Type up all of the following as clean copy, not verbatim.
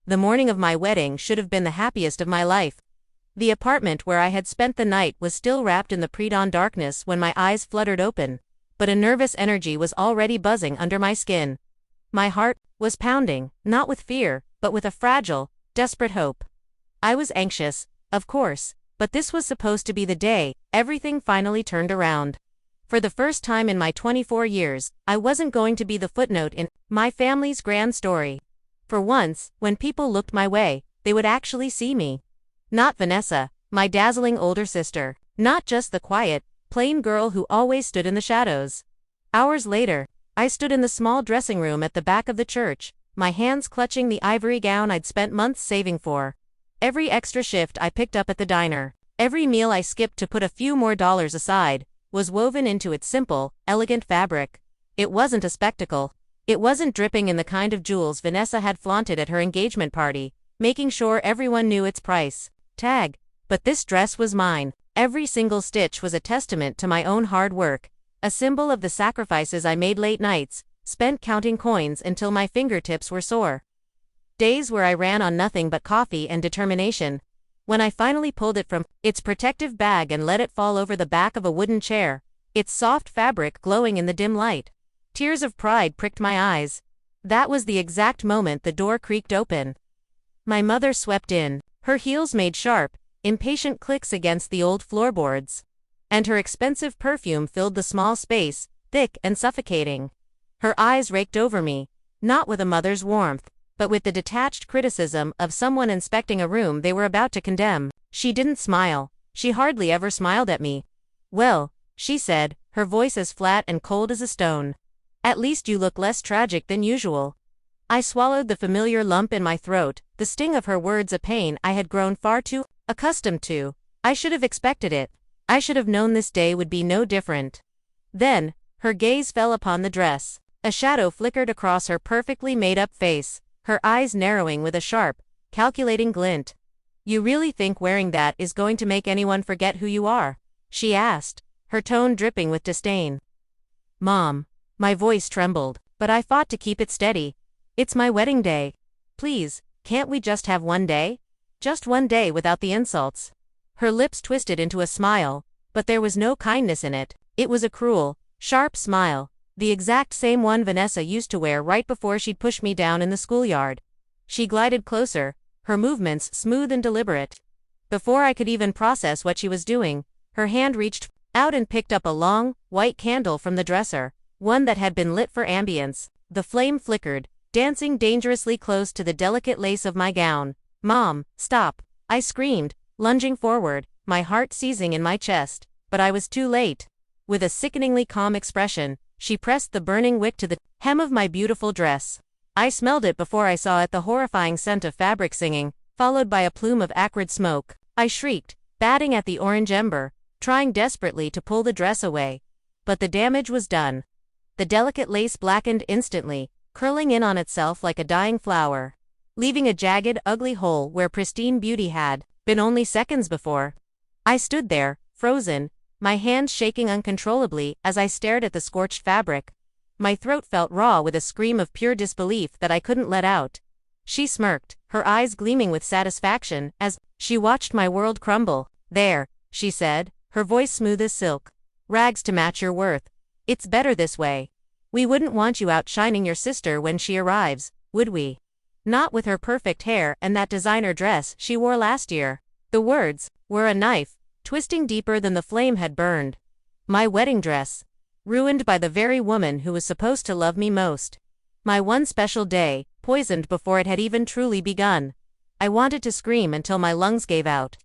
The morning of my wedding should have been the happiest of my life. The apartment where I had spent the night was still wrapped in the pre-dawn darkness when my eyes fluttered open, but a nervous energy was already buzzing under my skin. My heart was pounding, not with fear, but with a fragile, desperate hope. I was anxious, of course, but this was supposed to be the day everything finally turned around. For the first time in my 24 years, I wasn't going to be the footnote in my family's grand story. For once, when people looked my way, they would actually see me. Not Vanessa, my dazzling older sister. Not just the quiet, plain girl who always stood in the shadows. Hours later, I stood in the small dressing room at the back of the church, my hands clutching the ivory gown I'd spent months saving for. Every extra shift I picked up at the diner, every meal I skipped to put a few more dollars aside, was woven into its simple, elegant fabric. It wasn't a spectacle. It wasn't dripping in the kind of jewels Vanessa had flaunted at her engagement party, making sure everyone knew its price tag. But this dress was mine. Every single stitch was a testament to my own hard work, a symbol of the sacrifices I made late nights, spent counting coins until my fingertips were sore. Days where I ran on nothing but coffee and determination. When I finally pulled it from its protective bag and let it fall over the back of a wooden chair, its soft fabric glowing in the dim light, tears of pride pricked my eyes. That was the exact moment the door creaked open. My mother swept in. Her heels made sharp, impatient clicks against the old floorboards, and her expensive perfume filled the small space, thick and suffocating. Her eyes raked over me, not with a mother's warmth, but with the detached criticism of someone inspecting a room they were about to condemn. She didn't smile. She hardly ever smiled at me. "Well," she said, her voice as flat and cold as a stone. "At least you look less tragic than usual." I swallowed the familiar lump in my throat, the sting of her words a pain I had grown far too accustomed to. I should have expected it. I should have known this day would be no different. Then, her gaze fell upon the dress. A shadow flickered across her perfectly made-up face, her eyes narrowing with a sharp, calculating glint. "You really think wearing that is going to make anyone forget who you are?" she asked, her tone dripping with disdain. "Mom." My voice trembled, but I fought to keep it steady. "It's my wedding day. Please, can't we just have one day? Just one day without the insults." Her lips twisted into a smile, but there was no kindness in it. It was a cruel, sharp smile, the exact same one Vanessa used to wear right before she'd push me down in the schoolyard. She glided closer, her movements smooth and deliberate. Before I could even process what she was doing, her hand reached out and picked up a long, white candle from the dresser, one that had been lit for ambience. The flame flickered, dancing dangerously close to the delicate lace of my gown. "Mom, stop!" I screamed, lunging forward, my heart seizing in my chest, but I was too late. With a sickeningly calm expression, she pressed the burning wick to the hem of my beautiful dress. I smelled it before I saw it, the horrifying scent of fabric singing, followed by a plume of acrid smoke. I shrieked, batting at the orange ember, trying desperately to pull the dress away. But the damage was done. The delicate lace blackened instantly, curling in on itself like a dying flower, leaving a jagged, ugly hole where pristine beauty had been only seconds before. I stood there, frozen, my hands shaking uncontrollably as I stared at the scorched fabric. My throat felt raw with a scream of pure disbelief that I couldn't let out. She smirked, her eyes gleaming with satisfaction as she watched my world crumble. "There," she said, her voice smooth as silk. "Rags to match your worth. It's better this way. We wouldn't want you outshining your sister when she arrives, would we? Not with her perfect hair and that designer dress she wore last year." The words were a knife, twisting deeper than the flame had burned. My wedding dress, ruined by the very woman who was supposed to love me most. My one special day, poisoned before it had even truly begun. I wanted to scream until my lungs gave out.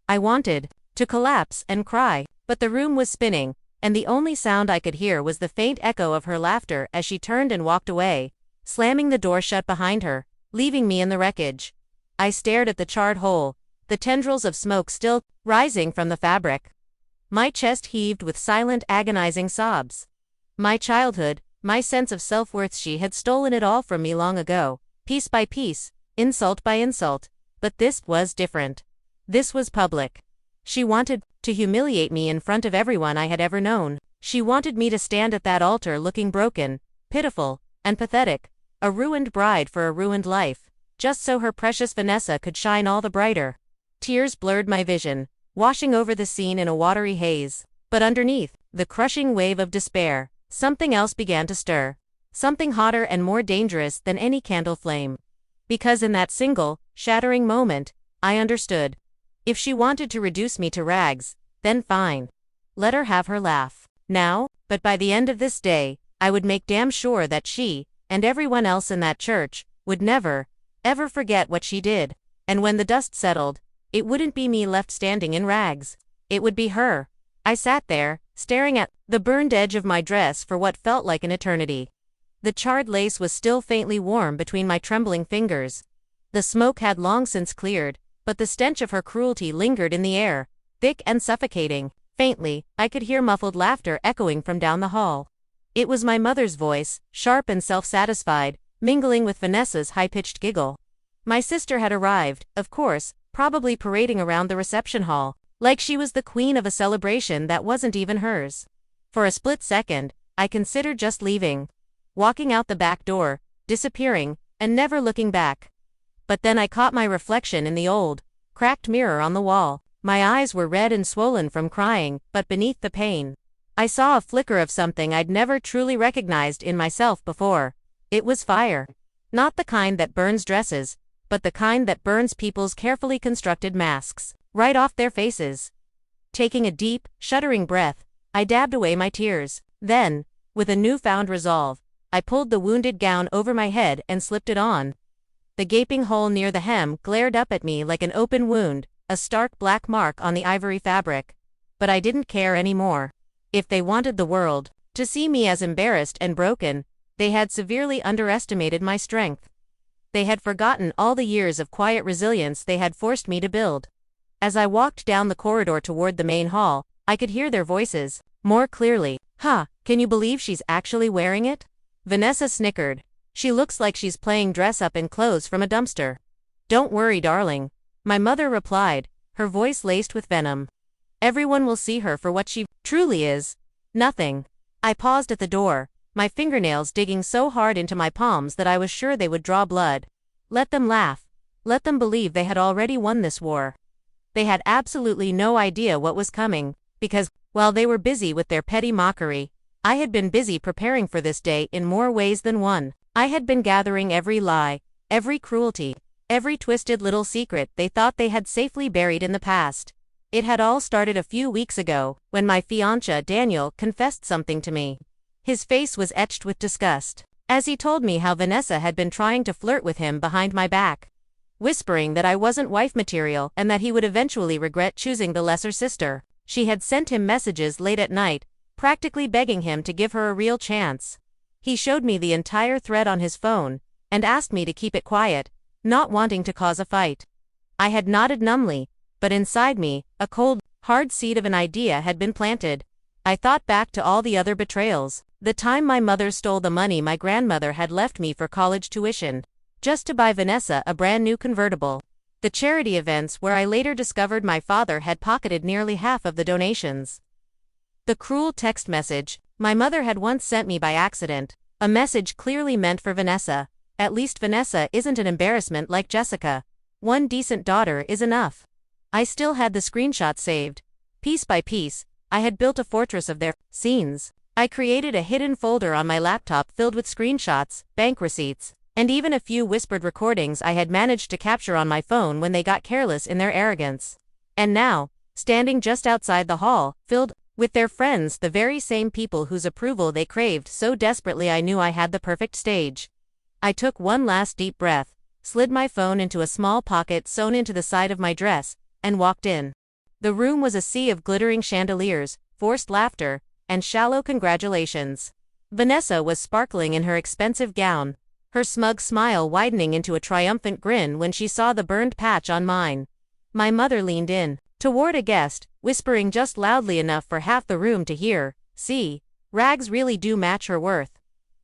I wanted to collapse and cry, but the room was spinning, and the only sound I could hear was the faint echo of her laughter as she turned and walked away, slamming the door shut behind her, leaving me in the wreckage. I stared at the charred hole, the tendrils of smoke still rising from the fabric. My chest heaved with silent, agonizing sobs. My childhood, my sense of self-worth, she had stolen it all from me long ago, piece by piece, insult by insult. But this was different. This was public. She wanted to humiliate me in front of everyone I had ever known. She wanted me to stand at that altar looking broken, pitiful, and pathetic, a ruined bride for a ruined life. just so her precious Vanessa could shine all the brighter. Tears blurred my vision, washing over the scene in a watery haze. But underneath the crushing wave of despair, something else began to stir. Something hotter and more dangerous than any candle flame. Because in that single, shattering moment, I understood. If she wanted to reduce me to rags, then fine. Let her have her laugh. Now, but by the end of this day, I would make damn sure that she, and everyone else in that church, would never, ever forget what she did. And when the dust settled, it wouldn't be me left standing in rags. It would be her. I sat there, staring at the burned edge of my dress for what felt like an eternity. The charred lace was still faintly warm between my trembling fingers. The smoke had long since cleared, but the stench of her cruelty lingered in the air, thick and suffocating. Faintly, I could hear muffled laughter echoing from down the hall. It was my mother's voice, sharp and self-satisfied, mingling with Vanessa's high-pitched giggle. My sister had arrived, of course, probably parading around the reception hall, like she was the queen of a celebration that wasn't even hers. For a split second, I considered just leaving. Walking out the back door, disappearing, and never looking back. But then I caught my reflection in the old, cracked mirror on the wall. My eyes were red and swollen from crying, but beneath the pain, I saw a flicker of something I'd never truly recognized in myself before. It was fire. Not the kind that burns dresses, but the kind that burns people's carefully constructed masks, right off their faces. Taking a deep, shuddering breath, I dabbed away my tears. Then, with a newfound resolve, I pulled the wounded gown over my head and slipped it on. The gaping hole near the hem glared up at me like an open wound, a stark black mark on the ivory fabric. But I didn't care anymore. If they wanted the world to see me as embarrassed and broken, they had severely underestimated my strength. They had forgotten all the years of quiet resilience they had forced me to build. As I walked down the corridor toward the main hall, I could hear their voices more clearly. Can you believe she's actually wearing it? Vanessa snickered. She looks like she's playing dress-up in clothes from a dumpster. Don't worry, darling, my mother replied, her voice laced with venom. Everyone will see her for what she truly is. Nothing. I paused at the door, my fingernails digging so hard into my palms that I was sure they would draw blood. Let them laugh. Let them believe they had already won this war. They had absolutely no idea what was coming, because, while they were busy with their petty mockery, I had been busy preparing for this day in more ways than one. I had been gathering every lie, every cruelty, every twisted little secret they thought they had safely buried in the past. It had all started a few weeks ago, when my fiancé Daniel confessed something to me. His face was etched with disgust, as he told me how Vanessa had been trying to flirt with him behind my back, whispering that I wasn't wife material and that he would eventually regret choosing the lesser sister. She had sent him messages late at night, practically begging him to give her a real chance. He showed me the entire thread on his phone, and asked me to keep it quiet, not wanting to cause a fight. I had nodded numbly, but inside me, a cold, hard seed of an idea had been planted. I thought back to all the other betrayals, the time my mother stole the money my grandmother had left me for college tuition, just to buy Vanessa a brand new convertible. The charity events where I later discovered my father had pocketed nearly half of the donations. The cruel text message my mother had once sent me by accident, a message clearly meant for Vanessa. At least Vanessa isn't an embarrassment like Jessica. One decent daughter is enough. I still had the screenshots saved. Piece by piece, I had built a fortress of their scenes. I created a hidden folder on my laptop filled with screenshots, bank receipts, and even a few whispered recordings I had managed to capture on my phone when they got careless in their arrogance. And now, standing just outside the hall, filled with their friends, the very same people whose approval they craved so desperately, I knew I had the perfect stage. I took one last deep breath, slid my phone into a small pocket sewn into the side of my dress, and walked in. The room was a sea of glittering chandeliers, forced laughter, and shallow congratulations. Vanessa was sparkling in her expensive gown, her smug smile widening into a triumphant grin when she saw the burned patch on mine. My mother leaned in toward a guest, whispering just loudly enough for half the room to hear, "See, rags really do match her worth."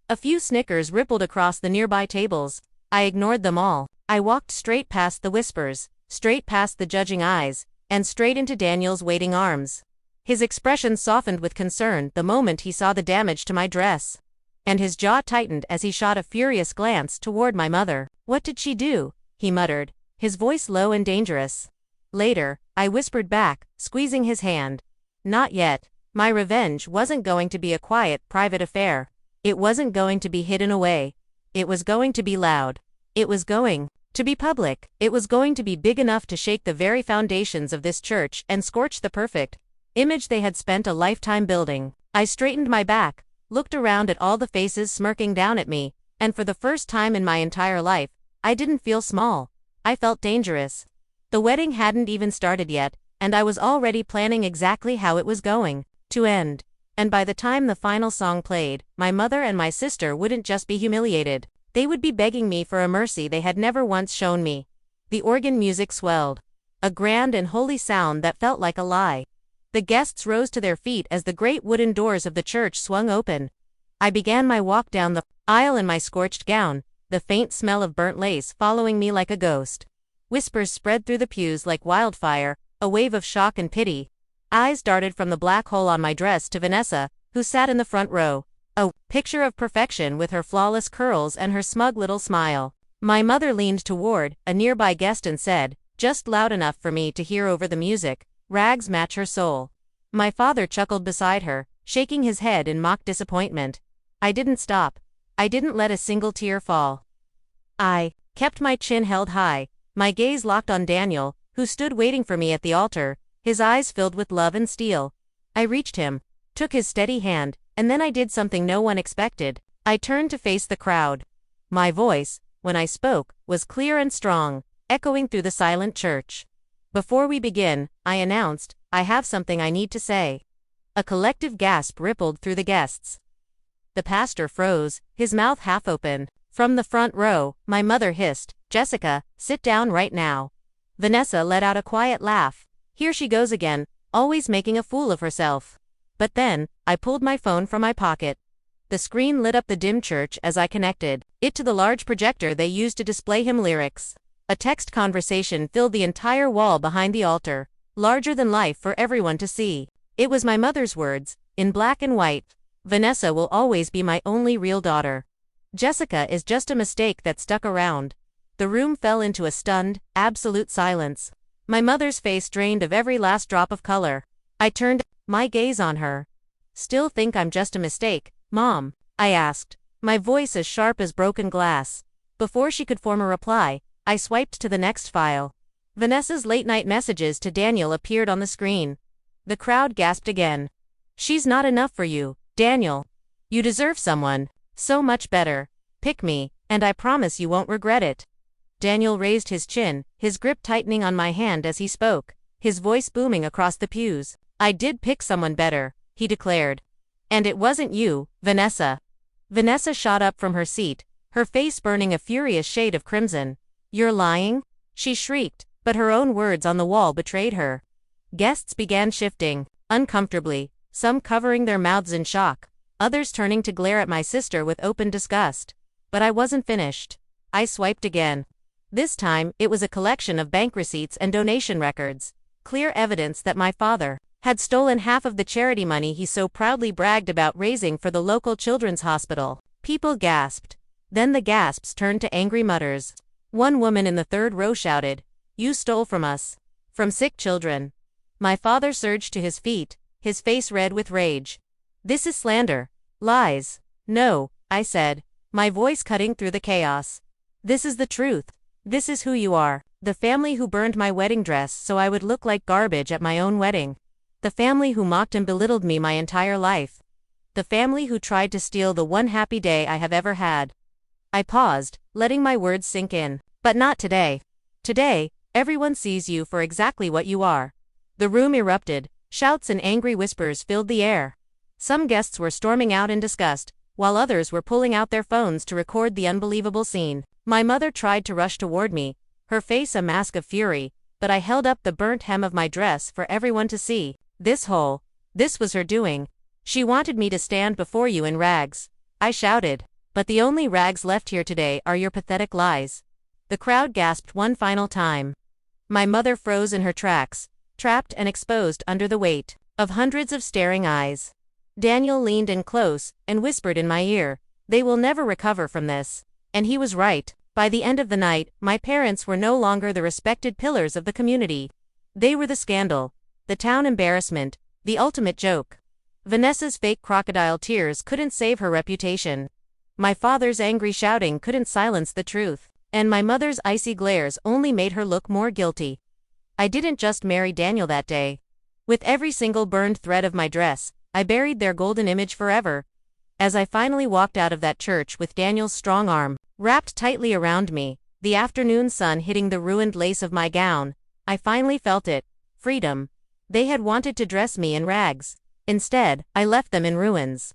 A few snickers rippled across the nearby tables. I ignored them all. I walked straight past the whispers, straight past the judging eyes, and straight into Daniel's waiting arms. His expression softened with concern the moment he saw the damage to my dress, and his jaw tightened as he shot a furious glance toward my mother. What did she do? he muttered, his voice low and dangerous. Later, I whispered back, squeezing his hand. Not yet. My revenge wasn't going to be a quiet, private affair. It wasn't going to be hidden away. It was going to be loud. It was going to be public. It was going to be big enough to shake the very foundations of this church and scorch the perfect image they had spent a lifetime building. I straightened my back, looked around at all the faces smirking down at me, and for the first time in my entire life, I didn't feel small. I felt dangerous. The wedding hadn't even started yet, and I was already planning exactly how it was going to end. And by the time the final song played, my mother and my sister wouldn't just be humiliated. They would be begging me for a mercy they had never once shown me. The organ music swelled. A grand and holy sound that felt like a lie. The guests rose to their feet as the great wooden doors of the church swung open. I began my walk down the aisle in my scorched gown, the faint smell of burnt lace following me like a ghost. Whispers spread through the pews like wildfire, a wave of shock and pity. Eyes darted from the black hole on my dress to Vanessa, who sat in the front row, a picture of perfection with her flawless curls and her smug little smile. My mother leaned toward a nearby guest and said, just loud enough for me to hear over the music, "Rags match her soul." My father chuckled beside her, shaking his head in mock disappointment. I didn't stop. I didn't let a single tear fall. I kept my chin held high, my gaze locked on Daniel, who stood waiting for me at the altar, his eyes filled with love and steel. I reached him, took his steady hand, and then I did something no one expected. I turned to face the crowd. My voice, when I spoke, was clear and strong, echoing through the silent church. Before we begin, I announced, I have something I need to say. A collective gasp rippled through the guests. The pastor froze, his mouth half open. From the front row, my mother hissed, "Jessica, sit down right now." Vanessa let out a quiet laugh. Here she goes again, always making a fool of herself. But then, I pulled my phone from my pocket. The screen lit up the dim church as I connected it to the large projector they used to display hymn lyrics. A text conversation filled the entire wall behind the altar, larger than life for everyone to see. It was my mother's words, in black and white. "Vanessa will always be my only real daughter. Jessica is just a mistake that stuck around." The room fell into a stunned, absolute silence. My mother's face drained of every last drop of color. I turned my gaze on her. "Still think I'm just a mistake, Mom?" I asked, my voice as sharp as broken glass. Before she could form a reply, I swiped to the next file. Vanessa's late-night messages to Daniel appeared on the screen. The crowd gasped again. "She's not enough for you, Daniel. You deserve someone so much better. Pick me, and I promise you won't regret it." Daniel raised his chin, his grip tightening on my hand as he spoke, his voice booming across the pews. "I did pick someone better," he declared. "And it wasn't you, Vanessa." Vanessa shot up from her seat, her face burning a furious shade of crimson. "You're lying?" she shrieked, but her own words on the wall betrayed her. Guests began shifting, uncomfortably, some covering their mouths in shock, others turning to glare at my sister with open disgust. But I wasn't finished. I swiped again. This time, it was a collection of bank receipts and donation records, clear evidence that my father had stolen half of the charity money he so proudly bragged about raising for the local children's hospital. People gasped. Then the gasps turned to angry mutters. One woman in the third row shouted, "You stole from us. From sick children." My father surged to his feet, his face red with rage. "This is slander. Lies." "No," I said, my voice cutting through the chaos. "This is the truth. This is who you are. The family who burned my wedding dress so I would look like garbage at my own wedding. The family who mocked and belittled me my entire life. The family who tried to steal the one happy day I have ever had." I paused, letting my words sink in. "But not today. Today, everyone sees you for exactly what you are." The room erupted. Shouts and angry whispers filled the air. Some guests were storming out in disgust, while others were pulling out their phones to record the unbelievable scene. My mother tried to rush toward me, her face a mask of fury, but I held up the burnt hem of my dress for everyone to see. This was her doing. "She wanted me to stand before you in rags," I shouted. "But the only rags left here today are your pathetic lies." The crowd gasped one final time. My mother froze in her tracks, trapped and exposed under the weight of hundreds of staring eyes. Daniel leaned in close and whispered in my ear, "They will never recover from this." And he was right. By the end of the night, my parents were no longer the respected pillars of the community. They were the scandal, the town embarrassment, the ultimate joke. Vanessa's fake crocodile tears couldn't save her reputation. My father's angry shouting couldn't silence the truth, and my mother's icy glares only made her look more guilty. I didn't just marry Daniel that day. With every single burned thread of my dress, I buried their golden image forever. As I finally walked out of that church with Daniel's strong arm wrapped tightly around me, the afternoon sun hitting the ruined lace of my gown, I finally felt it. Freedom. They had wanted to dress me in rags. Instead, I left them in ruins.